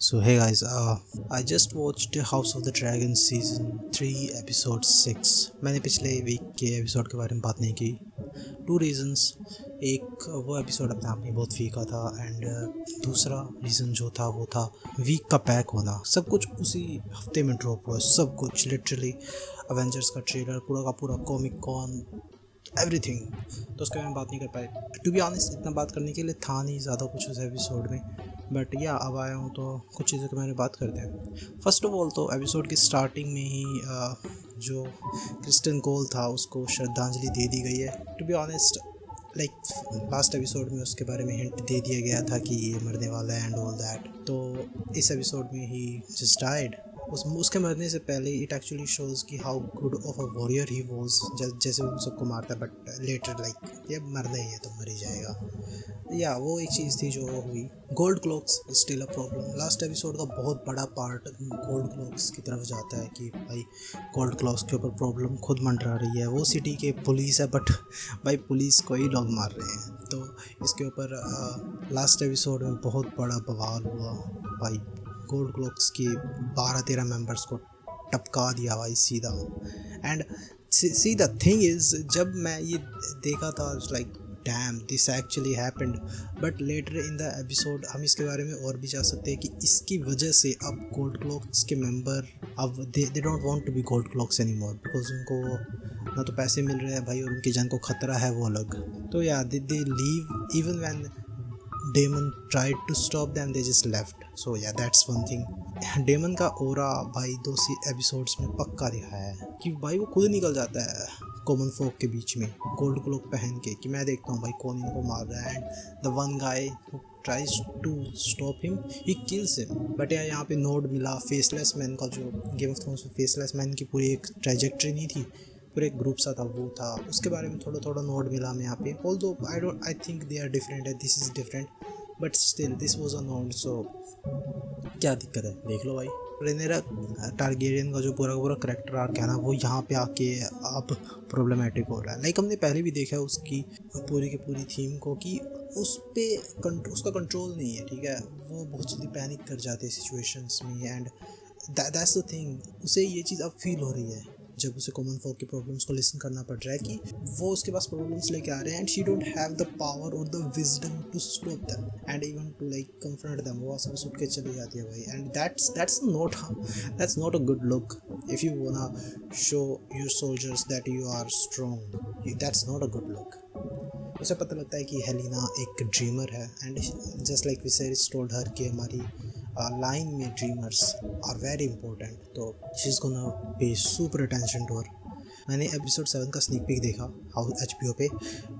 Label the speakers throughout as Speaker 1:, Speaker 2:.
Speaker 1: So hey guys, I just watched House of the Dragon season 3 episode 6. मैंने पिछले week के episode के बारे में बात नहीं की. Two reasons. एक वो एपिसोड अपने आप में बहुत फीका था एंड दूसरा रीज़न जो था वो था वीक का पैक होना. सब कुछ उसी हफ्ते में ड्रॉप हुआ, सब कुछ लिटरली. अवेंजर्स का ट्रेलर, पूरा का पूरा कॉमिक कॉन, एवरीथिंग. तो उसके बारे में बात नहीं कर पाए. टू बी ऑनेस्ट इतना बात करने के लिए था नहीं ज़्यादा कुछ उस एपिसोड में, बट या अब आया हूँ तो कुछ चीज़ों के बारे में बात करते हैं. फर्स्ट ऑफ ऑल तो एपिसोड की स्टार्टिंग में ही जो क्रिस्टन कोल था उसको श्रद्धांजलि दे दी गई है. To be honest like last episode में उसके बारे में हिंट दे दिया गया था कि ये मरने वाला है एंड ऑल दैट. तो इस एपिसोड में ही जस्ट डाइड. उसके मरने से पहले इट एक्चुअली शोज़ कि how good of a warrior he was. जैसे उन सबको मारता है बट लेटर लाइक ये मरना ही है तो मर ही जाएगा. या वो एक चीज़ थी जो हुई. Gold clocks still a problem. Last episode का बहुत बड़ा पार्ट गोल्ड क्लॉक्स की तरफ जाता है कि भाई गोल्ड क्लॉक्स के ऊपर प्रॉब्लम खुद मंडरा रही है. वो सिटी के पुलिस है बट भाई पुलिस को ही लोग मार रहे हैं. तो इसके ऊपर लास्ट एपिसोड में बहुत बड़ा बवाल हुआ भाई. गोल्ड क्लॉक्स के 12-13 मेंबर्स को टपका दिया भाई सीधा. And see the thing is, जब मैं ये देखा था like damn this actually happened. But later in the episode हम इसके बारे में और भी जा सकते हैं कि इसकी वजह से अब गोल्ड क्लॉक्स के मेंबर अब they don't want to be gold cloaks any more, because उनको ना तो पैसे मिल रहे हैं भाई और उनकी जान को खतरा है वो अलग. तो yeah they leave even when Damon tried to stop them, they just left. So yeah, that's one thing. Damon का ओरा भाई 2 एपिसोड्स में पक्का दिखाया है कि भाई वो खुद निकल जाता है कॉमन फोक के बीच में गोल्ड क्लॉक पहन के कि मैं देखता हूँ भाई कौन इनको मार रहा है. And the one guy who tries to stop him, he kills him. But यार यहाँ पे नोड मिला फेसलेस मैन का. जो गेम ऑफ थ्रोन्स में फेसलेस मैन की पूरी एक ट्रैजेक्टरी नहीं थी, पूरा एक ग्रुप सा था वो था. उसके बारे में थोड़ा थोड़ा नोट मिला हमें यहाँ पे. Although I think they are different, this is different, but still this was a note. सो क्या दिक्कत है, देख लो भाई. रेनेरा टारगेरियन का जो पूरा करेक्टर आर्क है ना, वो यहाँ पे आके अब प्रॉब्लमेटिक हो रहा है. लाइक हमने पहले भी देखा है उसकी पूरी की पूरी थीम को कि उस पर उसका कंट्रोल नहीं है. ठीक है, वो बहुत जल्दी पैनिक कर जाते हैं सिचुएशंस में. And that's the thing. उसे ये चीज़ अब फील हो रही है जब उसे कॉमन फोक की प्रॉब्लम्स को लिसन करना पड़ रहा है कि वो उसके पास प्रॉब्लम्स लेके आ रहे हैं and she don't have the power or the wisdom to stop them and even to like confront them. वो सब उठ के चली जाती है भाई. And that's not a good look. If you wanna show your soldiers that you are strong, that's not a good look. उसे पता लगता है कि हेलिना एक ड्रीमर है and just like Viserys told her कि हमारी लाइन में ड्रीमर्स आर वेरी इंपॉर्टेंट. तो she is gonna pay super attention to her. मैंने एपिसोड 7 का स्नीक पिक देखा, हाउ HBO पे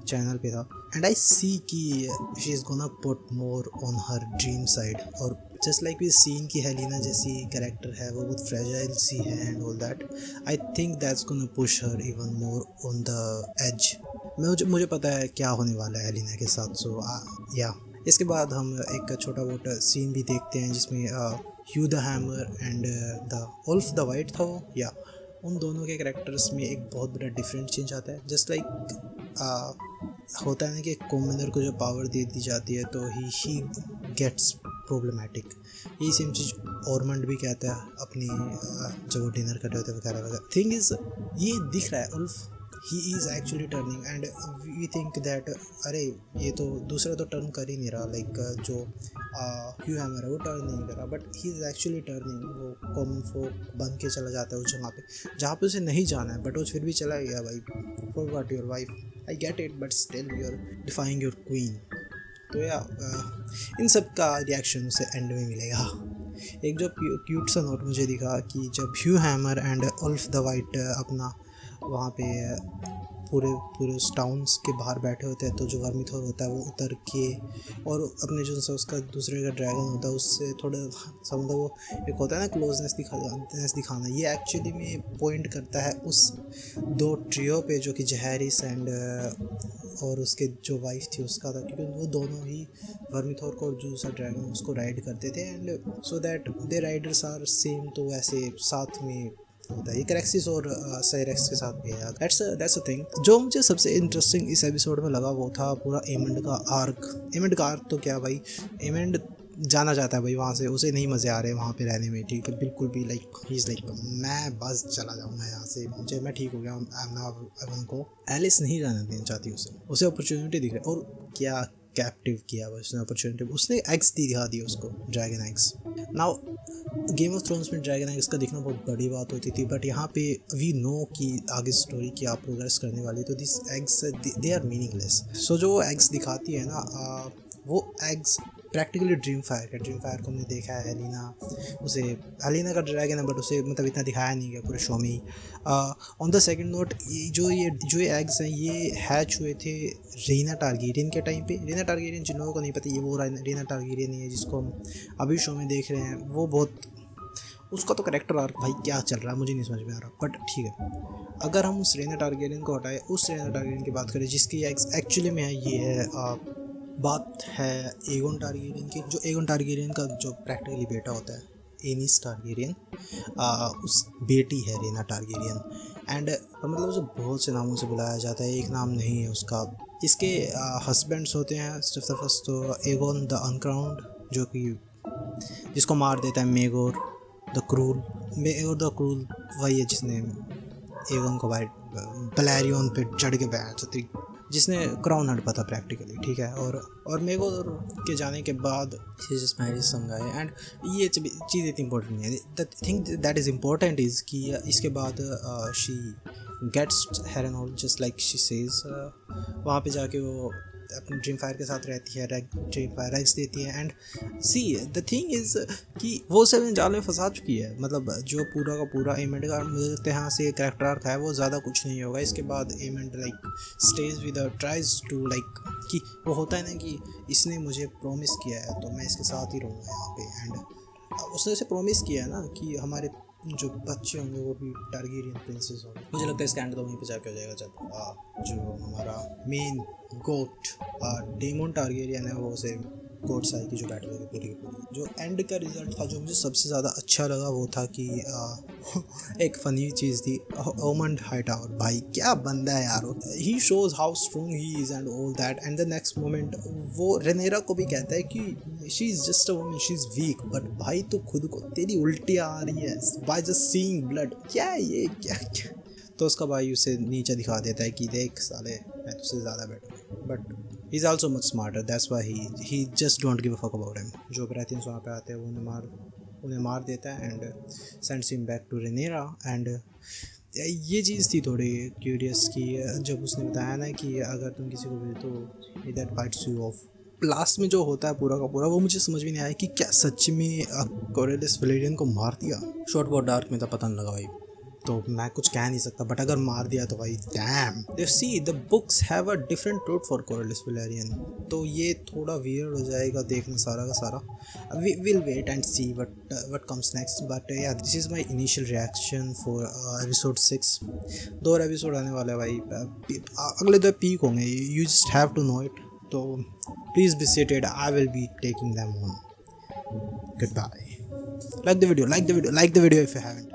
Speaker 1: चैनल पे था. एंड आई सी कि she is gonna put more on her dream side. और जस्ट लाइक वी सीन की हेलिना जैसी कैरेक्टर है वो बहुत फ्रेजाइल सी है and all that. I think that's gonna push her even more on the edge. मुझे पता है क्या होने वाला है हेलिना के साथ. सो या इसके बाद हम एक छोटा मोटा सीन भी देखते हैं जिसमें Hugh the Hammer and the Ulf the White था वो. या उन दोनों के कैरेक्टर्स में एक बहुत बड़ा डिफरेंट चेंज आता है. जस्ट लाइक होता है ना कि कॉमनर को जो पावर दे दी जाती है तो ही गेट्स प्रॉब्लमेटिक. यही सेम चीज़ ऑर्मंड भी कहता है अपनी जब वो डिनर कर रहे होते वगैरह वगैरह. थिंग इज़ ये दिख रहा है Ulf he is actually turning and we think that अरे ये तो दूसरा तो टर्न कर ही नहीं रहा. लाइक जो ह्यू हैमर है वो टर्न नहीं कर रहा but he is actually turning. वो कॉमन फोक बन के चला जाता है उस जगह पे जहाँ पे उसे नहीं जाना है बट वो फिर भी चला गया भाई. For what your wife, I get it, but still you are defying your queen. तो या इन सब का रिएक्शन उसे एंड में मिलेगा. एक जो क्यूट सा नोट मुझे दिखा कि जब Hugh Hammer and Ulf the White अपना वहाँ पे पूरे उस टाउन्स के बाहर बैठे होते हैं तो जो वर्मिथोर होता है वो उतर के और अपने जो उसका दूसरे का ड्रैगन होता है उससे थोड़ा समझो वो एक होता है ना क्लोजनेस दिखाना. ये एक्चुअली में पॉइंट करता है उस 2 ट्रियो पे जो कि जहरिस एंड और उसके जो वाइफ थी उसका था, क्योंकि वो दोनों ही वर्मिथोर को और जो दूसरा ड्रैगन उसको राइड करते थे and so that they riders are same. तो ऐसे साथ में होता है. ये क्रेक्सिस और साइरेक्स के साथ भी है. That's a thing. जो मुझे सबसे इंटरेस्टिंग इस एपिसोड में लगा वो था पूरा एमंड का आर्क. तो क्या भाई, एमंड जाना चाहता है भाई वहाँ से, उसे नहीं मज़े आ रहे वहाँ पे रहने में, ठीक है, बिल्कुल भी लाइक ही इज़ लाइक मैं बस चला जाऊँगा यहाँ से, मुझे मैं ठीक हो गया उनको एलिस नहीं जाना देना चाहती उसे अपॉर्चुनिटी दिख रही है। और क्या कैप्टिव किया हुआ उसने अपॉर्चुनिटी, उसने एग्स दिखा दिया उसको, dragon eggs. Now game of thrones में ड्रैगन एग्स का दिखना बहुत बड़ी बात होती थी, बट यहाँ पे वी नो कि आगे स्टोरी की आप प्रोग्रेस करने वाली, तो this eggs they are meaningless. So जो एग्स दिखाती है ना, वो एग्स प्रैक्टिकली ड्रीम फायर को हमने देखा है। हेलिना का ड्रैगन है, बट उसे मतलब इतना दिखाया नहीं गया पूरे शो में। ऑन द सेकंड नोट, जो ये एग्स हैं ये हैच हुए थे रीना टारगेरियन के टाइम पे। रीना टारगेरियन जिन लोगों को नहीं पता, ये वो रीना टारगेरियन ही है जिसको हम अभी शो में देख रहे हैं। वो बहुत, उसका तो कैरेक्टर आर्क भाई क्या चल रहा है मुझे नहीं समझ में आ रहा, बट ठीक है। अगर हम उस रीना टारगेरियन को हटाए, उस रीना टारगेरियन की बात करें जिसकी एग्स एक्चुअली में है, ये है बात है एगोन टारगेरियन की। जो एगोन टारगेरियन का जो प्रैक्टिकली बेटा होता है, एनिस टारगेरियन, उस बेटी है रीना टारगेरियन। एंड मतलब उसे बहुत से नामों से बुलाया जाता है, एक नाम नहीं है उसका। इसके हस्बैंड्स होते हैं फर्स्ट तो एगोन द अनक्राउंड, जो कि जिसको मार देता है मेगोर द क्रूल। वही है जिसने एगोन को भाई बलैरियन पे चढ़ के बैठ सकती, जिसने क्राउन हड़पा था प्रैक्टिकली, ठीक है। और मेगोर के जाने के बाद she just marriage some guy. And ये चीज़ इतनी इंपॉर्टेंट नहीं है। The thing that is important is कि इसके बाद she gets her end all just like she says. वहाँ पे जाके वो अपने ड्रीम फायर के साथ रहती है, ड्रीम फायर एग्स देती है। And see the thing is कि वो उसे जाल में फंसा चुकी है। मतलब जो पूरा का पूरा एमेंट का मुझे लगता है यहाँ से कैरेक्टर आर्क है, वो ज़्यादा कुछ नहीं होगा। इसके बाद एमेंट like stage with tries to like, कि वो होता है ना कि इसने मुझे प्रॉमिस किया है तो मैं इसके साथ ही रहूँगा यहाँ पे। एंड उसने उसे प्रॉमिस किया है ना कि हमारे जो बच्चे होंगे वो भी टारगेरियन प्रिंसेस होंगे। मुझे लगता है इसका एंड तो वहीं पे जाके हो जाएगा जब जो हमारा मेन गोट डेमन टारगेरियन है वो उसे गोट साई की जो बैटल होगी पूरी की पूरी। जो एंड का रिजल्ट था जो मुझे सबसे ज़्यादा अच्छा लगा वो था कि एक फ़नी चीज़ थी, ओमंड हाईटावर भाई क्या बंदा है यार, he shows how strong he is and all that. And the next moment वो रेनेरा को भी कहता है कि she is just a woman, she is weak, but भाई तो खुद को तेरी उल्टी आ रही है बाय जस्ट सीइंग ब्लड, क्या है ये क्या। तो उसका भाई उसे नीचे दिखा देता है कि देख साले मैं तुझसे ज़्यादा बेटर हूँ, but he is also much smarter, that's why he just don't give a fuck about him. जो ब्रैथियंस वहाँ पे आते हैं वो उन्हें मार देता है and sends him back to Rhaenyra. And ये चीज़ थी थोड़ी क्यूरियस कि जब उसने बताया ना कि अगर तुम किसी को भेज तो that bytes you of. Last में जो होता है पूरा का पूरा वो मुझे समझ में नहीं आया कि क्या सच में कोरेलियस वैलेरियन को मार दिया। शॉट बहुत डार्क में था, पता नहीं लगा भाई, तो मैं कुछ कह नहीं सकता, बट अगर मार दिया तो भाई damn. They see the books have a different route for Corlys Velaryon, तो ये थोड़ा वियर्ड हो जाएगा देखना सारा का सारा। We will wait and see what comes next, but yeah this is my initial reaction for episode 6। 2 और एपिसोड आने वाले हैं भाई, अगले 2 पीक होंगे, you just have to know it. तो please be seated, I will be taking them home. Goodbye. Like the video if you haven't.